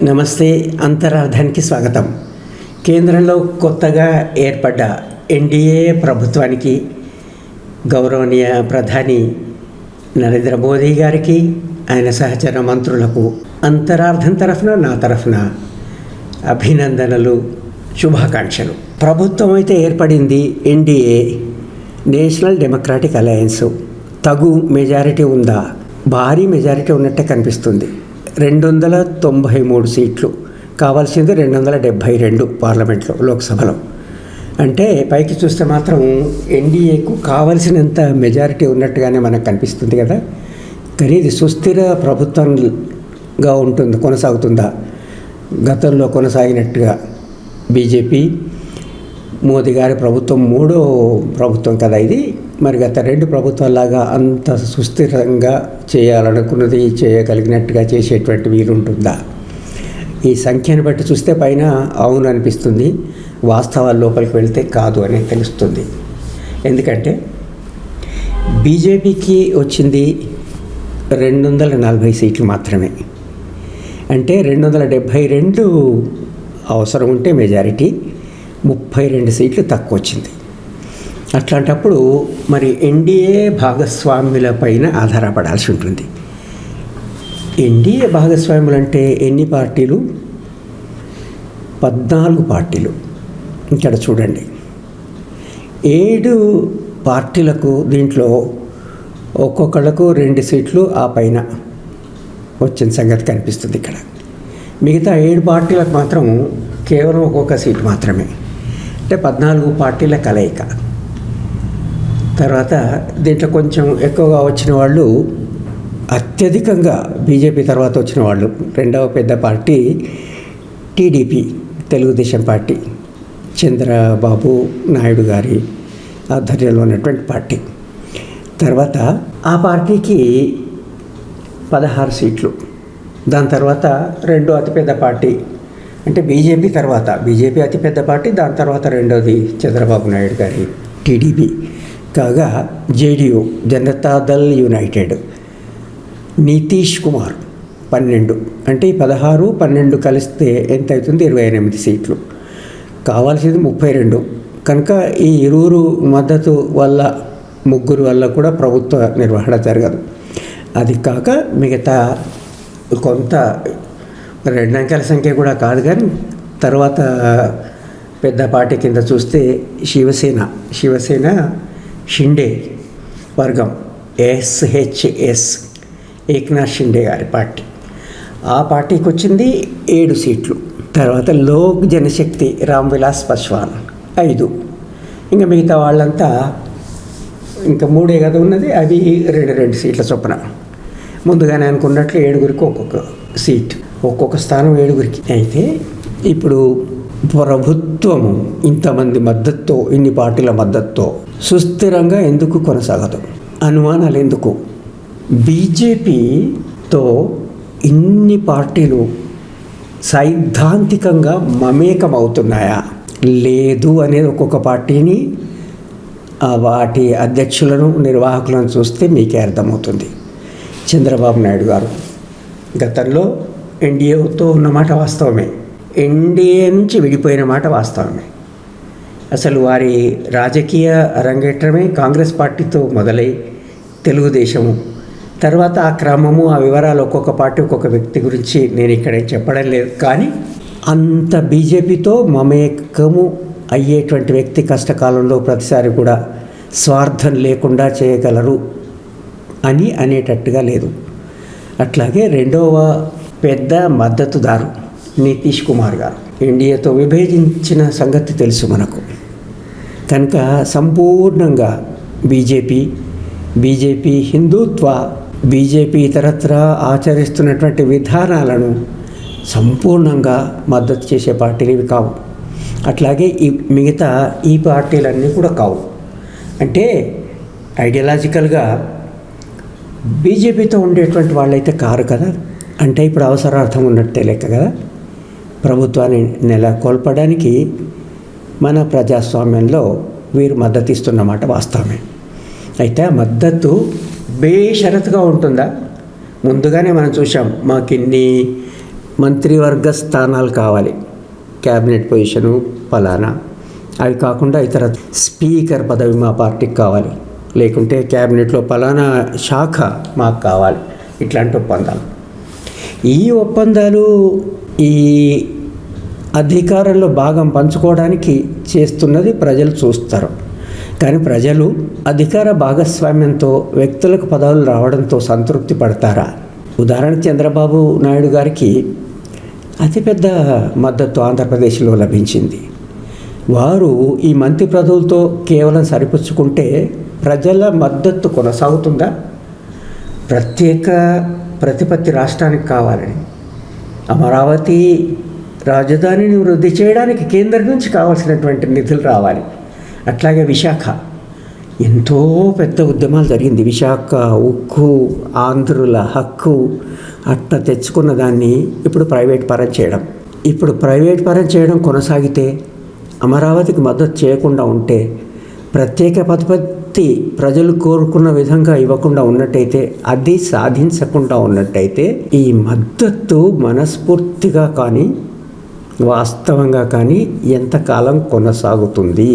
నమస్తే. అంతరార్థానికి స్వాగతం. కేంద్రంలో కొత్తగా ఏర్పడ్డ ఎన్డీఏ ప్రభుత్వానికి గౌరవనీయ ప్రధాని నరేంద్ర మోదీ గారికి, ఆయన సహచర మంత్రులకు అంతరార్థం తరఫున నా తరఫున అభినందనలు, శుభాకాంక్షలు. ప్రభుత్వం అయితే ఏర్పడింది. NDA, national democratic alliance. తగు మెజారిటీ ఉందా? భారీ మెజారిటీ ఉన్నట్టే కనిపిస్తుంది. 293 సీట్లు, కావాల్సింది 272 పార్లమెంట్లో, లోక్సభలో. అంటే పైకి చూస్తే మాత్రం ఎన్డీఏకు కావలసినంత మెజారిటీ ఉన్నట్టుగానే మనకు కనిపిస్తుంది కదా. కానీ ఇది సుస్థిర ప్రభుత్వంగా కొనసాగుతుందా? గతంలో కొనసాగినట్టుగా బీజేపీ, మోదీ గారి ప్రభుత్వం మూడో ప్రభుత్వం కదా ఇది. మరి గత 2 ప్రభుత్వాల్లాగా అంత సుస్థిరంగా చేయాలనుకున్నది చేయగలిగినట్టుగా చేసేటువంటి వీలుంటుందా? ఈ సంఖ్యను బట్టి చూస్తే పైన అవును అనిపిస్తుంది, వాస్తవాల లోపలికి వెళ్తే కాదు అని తెలుస్తుంది. ఎందుకంటే బీజేపీకి వచ్చింది 240 సీట్లు మాత్రమే. అంటే 272 అవసరం ఉంటే మెజారిటీ, 32 సీట్లు తక్కువ వచ్చింది. అట్లాంటప్పుడు మరి ఎన్డీఏ భాగస్వాముల పైన ఆధారపడాల్సి ఉంటుంది. ఎన్డీఏ భాగస్వాములు అంటే ఎన్ని పార్టీలు? 14 పార్టీలు. ఇక్కడ చూడండి, 7 పార్టీలకు దీంట్లో ఒక్కొక్కళ్ళకు 2 సీట్లు ఆ పైన వచ్చిన సంగతి కనిపిస్తుంది ఇక్కడ. మిగతా 7 పార్టీలకు మాత్రం కేవలం ఒక్కొక్క సీటు మాత్రమే. అంటే 14 పార్టీల కలయిక. తర్వాత దీంట్లో కొంచెం ఎక్కువగా వచ్చిన వాళ్ళు, అత్యధికంగా బీజేపీ తర్వాత వచ్చిన వాళ్ళు, రెండవ పెద్ద party TDP, Telugu Desam party, Chandrababu Naidu గారి ఆధ్వర్యంలో ఉన్నటువంటి పార్టీ. తర్వాత ఆ పార్టీకి 16 సీట్లు. దాని తర్వాత రెండో అతిపెద్ద పార్టీ అంటే బీజేపీ తర్వాత, బీజేపీ అతిపెద్ద పార్టీ, దాని తర్వాత రెండోది చంద్రబాబు నాయుడు గారి టీడీపీ. కాగా జేడీయూ, జనతాదళ్ యునైటెడ్, నితీష్ కుమార్ 12. అంటే ఈ 16, 12 కలిస్తే ఎంత అవుతుంది? 28 సీట్లు. కావాల్సింది 32. కనుక ఈ ఇరువురు మద్దతు వల్ల, ముగ్గురు వల్ల కూడా ప్రభుత్వ నిర్వహణ జరగదు. అది కాక మిగతా కొంత 2 అంకెల సంఖ్య కూడా కాదు. కానీ తర్వాత పెద్ద పార్టీ కింద చూస్తే శివసేన షిండే వర్గం, ఎస్హెచ్ఎస్, ఏక్నాథ్ షిండే గారి పార్టీ. ఆ పార్టీకి వచ్చింది 7 సీట్లు. తర్వాత లోక్ జనశక్తి, రామ్ విలాస్ పాస్వాన్ 5. ఇంకా మిగతా వాళ్ళంతా ఇంకా 3 కదా ఉన్నది, అవి 2 సీట్ల చొప్పున. ముందుగానే అనుకున్నట్లు 7గురికి ఒక్కొక్క సీట్, ఒక్కొక్క స్థానం 7గురికి. అయితే ఇప్పుడు ప్రభుత్వము ఇంతమంది మద్దతుతో, ఇన్ని పార్టీల మద్దతుతో సుస్థిరంగా ఎందుకు కొనసాగదు? అనుమానాలు ఎందుకు? బీజేపీతో ఇన్ని పార్టీలు సైద్ధాంతికంగా మమేకం అవుతున్నాయా లేదు అనేది ఒక్కొక్క పార్టీని, వాటి అధ్యక్షులను, నిర్వాహకులను చూస్తే మీకే అర్థమవుతుంది. చంద్రబాబు నాయుడు గారు గతంలో ఎన్డీఏతో ఉన్నమాట వాస్తవమే, ఎన్డీఏ నుంచి విడిపోయిన మాట వాస్తవమే. అసలు వారి రాజకీయ అరంగేట్రమే కాంగ్రెస్ పార్టీతో మొదలై తెలుగుదేశము, తర్వాత ఆ క్రమము, ఆ వివరాలు ఒక్కొక్క పార్టీ ఒక్కొక్క వ్యక్తి గురించి నేను ఇక్కడ చెప్పడం లేదు. కానీ అంత బీజేపీతో మమేకము అయ్యేటువంటి వ్యక్తి కష్టకాలంలో ప్రతిసారి కూడా స్వార్థం లేకుండా చేయగలరు అని అనేటట్టుగా లేదు. అట్లాగే రెండవ పెద్ద మద్దతుదారు నితీష్ కుమార్ గారు ఎన్డీఏతో విభజించిన సంగతి తెలుసు మనకు. కనుక సంపూర్ణంగా బీజేపీ హిందుత్వ, బీజేపీ ఇతరత్ర ఆచరిస్తున్నటువంటి విధానాలను సంపూర్ణంగా మద్దతు చేసే పార్టీలు ఇవి కావు. అట్లాగే మిగతా ఈ పార్టీలన్నీ కూడా కావు. అంటే ఐడియాలజికల్గా బీజేపీతో ఉండేటువంటి వాళ్ళైతే కారు కదా. అంటే ఇప్పుడు అవసరార్థం ఉన్నట్టే లెక్క కదా. ప్రభుత్వాన్ని నెలకొల్పడానికి మన ప్రజాస్వామ్యంలో వీరు మద్దతు ఇస్తున్నమాట వాస్తవమే. అయితే ఆ మద్దతు బేషరతుగా ఉంటుందా? ముందుగానే మనం చూసాం, మాకిన్ని మంత్రివర్గ స్థానాలు కావాలి, క్యాబినెట్ పొజిషను ఫలానా. అవి కాకుండా ఇతర స్పీకర్ పదవి మా పార్టీకి కావాలి, లేకుంటే క్యాబినెట్లో ఫలానా శాఖ మాకు కావాలి. ఇట్లాంటి ఒప్పందాలు. ఈ ఒప్పందాలు ఈ అధికారంలో భాగం పంచుకోవడానికి చేస్తున్నది ప్రజలు చూస్తారు. కానీ ప్రజలు అధికార భాగస్వామ్యంతో వ్యక్తులకు పదవులు రావడంతో సంతృప్తి పడతారా? ఉదాహరణకు చంద్రబాబు నాయుడు గారికి అతిపెద్ద మద్దతు ఆంధ్రప్రదేశ్లో లభించింది. వారు ఈ మంత్రి పదవులతో కేవలం సరిపుచ్చుకుంటే ప్రజల మద్దతు కొనసాగుతుందా? ప్రత్యేక ప్రతిపత్తి రాష్ట్రానికి కావాలని, అమరావతి రాజధానిని వృద్ధి చేయడానికి కేంద్రం నుంచి కావాల్సినటువంటి నిధులు రావాలి. అట్లాగే విశాఖ, ఎంతో పెద్ద ఉద్యమాలు జరిగింది. విశాఖ ఉక్కు, ఆంధ్రుల హక్కు అట్ట తెచ్చుకున్న దాన్ని ఇప్పుడు ప్రైవేట్ పరం చేయడం కొనసాగితే, అమరావతికి మద్దతు చేయకుండా ఉంటే, ప్రత్యేక ప్రతిపత్తి ప్రజలు కోరుకున్న విధంగా ఇవ్వకుండా ఉన్నట్టయితే, అది సాధించకుండా ఉన్నట్టయితే ఈ మద్దతు మనస్ఫూర్తిగా కానీ వాస్తవంగా కానీ ఎంతకాలం కొనసాగుతుంది?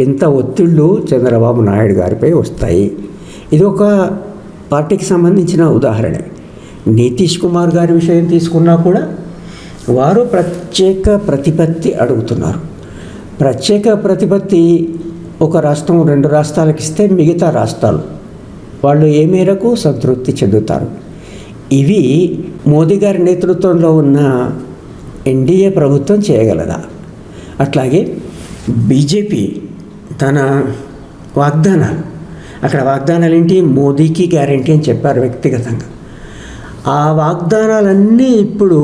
ఎంత ఒత్తిళ్ళు చంద్రబాబు నాయుడు గారిపై వస్తాయి? ఇది ఒక పార్టీకి సంబంధించిన ఉదాహరణ. నితీష్ కుమార్ గారి విషయం తీసుకున్నా కూడా వారు ప్రత్యేక ప్రతిపత్తి అడుగుతున్నారు. ప్రత్యేక ప్రతిపత్తి ఒక రాష్ట్రం 2 రాష్ట్రాలకు ఇస్తే మిగతా రాష్ట్రాలు వాళ్ళు ఏ మేరకు సంతృప్తి చెందుతారు? ఇవి మోదీ గారి నేతృత్వంలో ఉన్న ఎన్డీఏ ప్రభుత్వం చేయగలదా? అట్లాగే బీజేపీ తన వాగ్దానాలు, అక్కడ వాగ్దానాలు ఏంటి? మోదీకి గ్యారంటీ అని చెప్పారు వ్యక్తిగతంగా. ఆ వాగ్దానాలన్నీ ఇప్పుడు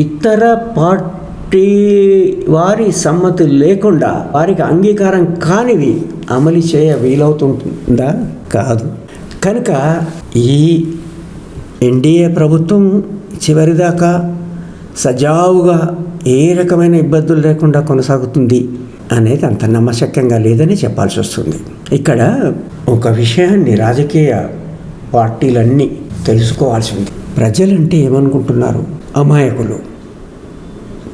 ఇతర పార్టీ వారి సమ్మతి లేకుండా, వారికి అంగీకారం కానివి అమలు చేయ వీలవుతుందా? కాదు. కనుక ఈ ఎన్డీఏ ప్రభుత్వం చివరిదాకా సజావుగా ఏ రకమైన ఇబ్బందులు లేకుండా కొనసాగుతుంది అనేది అంత నమ్మశక్యంగా లేదని చెప్పాల్సి వస్తుంది. ఇక్కడ ఒక విషయాన్ని రాజకీయ పార్టీలన్నీ తెలుసుకోవాల్సి ఉంది. ప్రజలంటే ఏమనుకుంటున్నారు? అమాయకులు.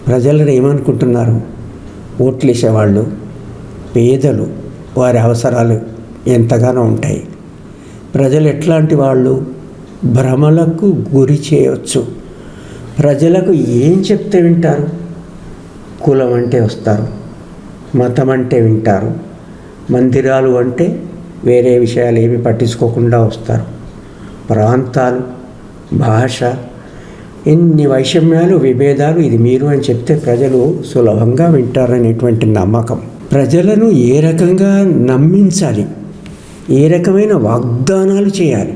ప్రజలను ఏమనుకుంటున్నారు? ఓట్లు వేసేవాళ్ళు పేదలు, వారి అవసరాలు ఎంతగానో ఉంటాయి. ప్రజలు ఎట్లాంటి వాళ్ళు? భ్రమలకు గురి చేయవచ్చు. ప్రజలకు ఏం చెప్తే వింటారు? కులం అంటే వస్తారు, మతం అంటే వింటారు, మందిరాలు అంటే వేరే విషయాలు ఏమి పట్టించుకోకుండా వస్తారు. ప్రాంతాలు, భాష, ఎన్ని వైషమ్యాలు, విభేదాలు, ఇది మీరు అని చెప్తే ప్రజలు సులభంగా వింటారనేటువంటి నమ్మకం. ప్రజలను ఏ రకంగా నమ్మించాలి, ఏ రకమైన వాగ్దానాలు చేయాలి,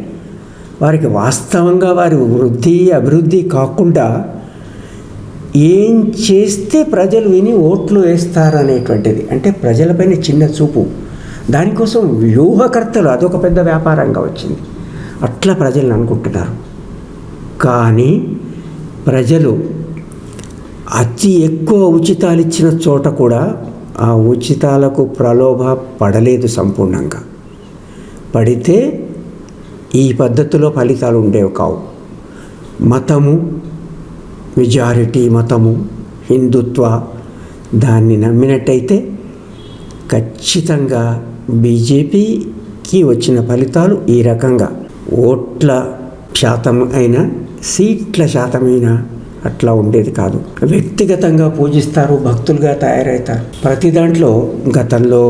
వారికి వాస్తవంగా వారి వృద్ధి అభివృద్ధి కాకుండా ఏం చేస్తే ప్రజలు విని ఓట్లు వేస్తారనేటువంటిది, అంటే ప్రజలపైన చిన్న చూపు. దానికోసం వ్యూహకర్తలు అదొక పెద్ద వ్యాపారంగా వచ్చింది. అట్లా ప్రజలను అనుకుంటున్నారు. కానీ ప్రజలు అతి ఎక్కువ ఉచితాలు ఇచ్చిన చోట కూడా ఆ ఉచితాలకు ప్రలోభ పడలేదు సంపూర్ణంగా. పడితే ఈ పద్ధతిలో ఫలితాలు ఉండేవి కావు. మతము, మెజారిటీ మతము, హిందుత్వ, దాన్ని నమ్మినట్టయితే ఖచ్చితంగా బీజేపీకి వచ్చిన ఫలితాలు ఈ రకంగా ఓట్ల శాతం అయినా సీట్ల శాతమైనా అట్లా ఉండేది కాదు. వ్యక్తిగతంగా పూజిస్తారు, భక్తులుగా తయారవుతారు. ప్రతి దాంట్లో గతంలో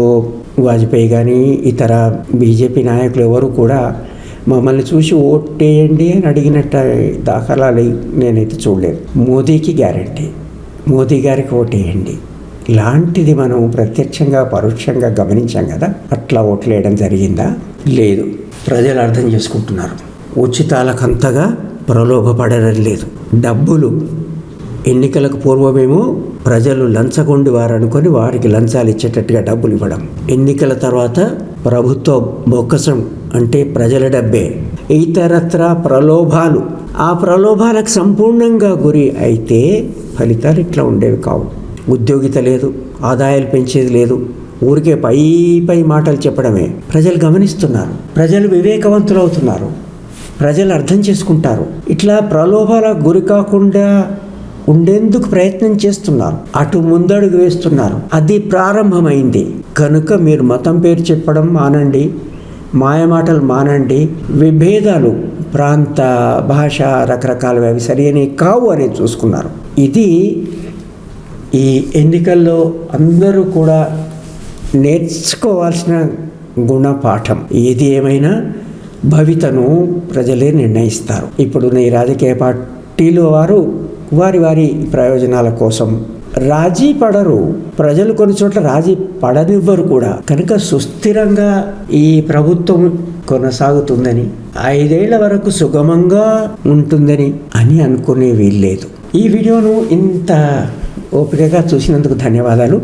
వాజ్పేయి కానీ ఇతర బీజేపీ నాయకులు ఎవరు కూడా మమ్మల్ని చూసి ఓటేయండి అని అడిగినట్టు దాఖలాలు నేనైతే చూడలేదు. మోదీకి గ్యారంటీ, మోదీ గారికి ఓటేయండి ఇలాంటిది మనం ప్రత్యక్షంగా పరోక్షంగా గమనించాం కదా. అట్లా ఓట్లు వేయడం జరిగిందా? లేదు. ప్రజలు అర్థం చేసుకుంటున్నారు. ఉచితాలకంతగా ప్రలోభపడడం లేదు. డబ్బులు ఎన్నికలకు పూర్వమేమో ప్రజలు లంచగొండి వారు అనుకొని వారికి లంచాలు ఇచ్చేటట్టుగా డబ్బులు ఇవ్వడం. ఎన్నికల తర్వాత ప్రభుత్వ బొక్కసం అంటే ప్రజల డబ్బే. ఇతరత్ర ప్రలోభాలు, ఆ ప్రలోభాలకు సంపూర్ణంగా గురి అయితే ఫలితాలు ఇట్లా ఉండేవి కావు. ఉద్యోగిత లేదు, ఆదాయాలు పెంచేది లేదు, ఊరికే పై మాటలు చెప్పడమే. ప్రజలు గమనిస్తున్నారు, ప్రజలు వివేకవంతులు అవుతున్నారు. ప్రజలు అర్థం చేసుకుంటారు. ఇట్లా ప్రలోభాలకు గురి కాకుండా ఉండేందుకు ప్రయత్నం చేస్తున్నారు, అటు ముందడుగు వేస్తున్నారు. అది ప్రారంభమైంది కనుక మీరు మతం పేరు చెప్పడం మానండి, మాయమాటలు మానండి, విభేదాలు ప్రాంత భాష రకరకాలవి అవి సరియని కావు అనేది చూసుకున్నారు. ఇది ఈ ఎన్నికల్లో అందరూ కూడా నేర్చుకోవాల్సిన గుణపాఠం. ఏది ఏమైనా భవితను ప్రజలే నిర్ణయిస్తారు. ఇప్పుడు ఈ రాజకీయ పార్టీలో వారి వారి ప్రయోజనాల కోసం రాజీ పడరు. ప్రజలు కొన్ని చోట్ల రాజీ పడనివ్వరు కూడా. కనుక సుస్థిరంగా ఈ ప్రభుత్వం కొనసాగుతుందని, 5 ఏళ్ల వరకు సుగమంగా ఉంటుందని అనుకునే వీల్లేదు. ఈ వీడియోను ఇంత ఓపికగా చూసినందుకు ధన్యవాదాలు.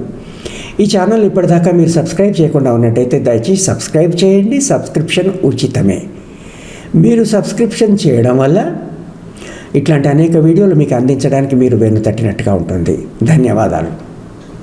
ఈ ఛానల్ ఇప్పటిదాకా మీరు సబ్స్క్రైబ్ చేయకుండా ఉన్నట్టయితే దయచేసి సబ్స్క్రైబ్ చేయండి. సబ్స్క్రిప్షన్ ఉచితమే. మీరు సబ్స్క్రిప్షన్ చేయడం వల్ల ఇట్లాంటి అనేక వీడియోలు మీకు అందించడానికి మీరు వెన్ను తట్టినట్టుగా ఉంటుంది. ధన్యవాదాలు.